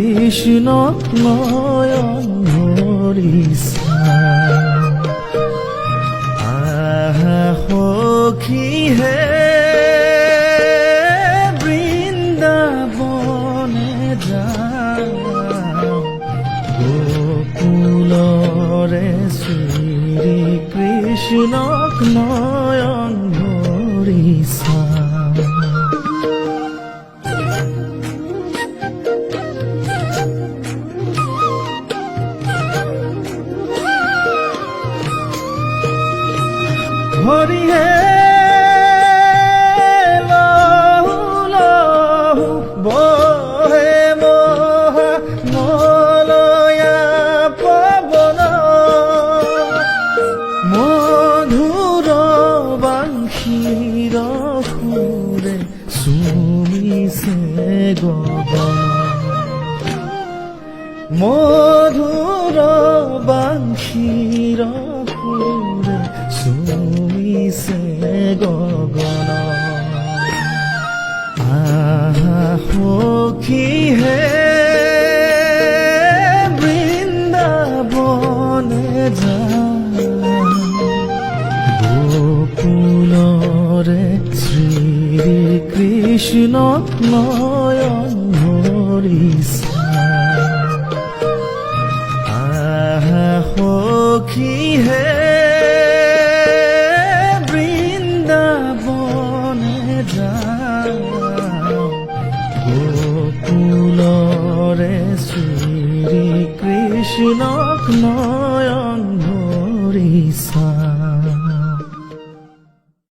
কৃষ্ণ নয়ন ভরিছা আহা সখী হে বৃন্দাবনে যাওঁ গোকুলৰে শ্ৰী কৃষ্ণক নয়ন ভৰিছা হরি হে লহু লহু বহে মহা মলয়া পবন মধুর বাংশীৰ সুৰে চুমিছে গগন মধুর বাংশীৰ সুৰে চুমিছে গগন আহা সখী হে বৃন্দাবনে যাওঁ গোকুলৰে শ্ৰী কৃষ্ণক নয়ন ভৰিছা আহা সখী হে গোকুলৰে শ্ৰী কৃষ্ণক নয়ন ভৰিছা।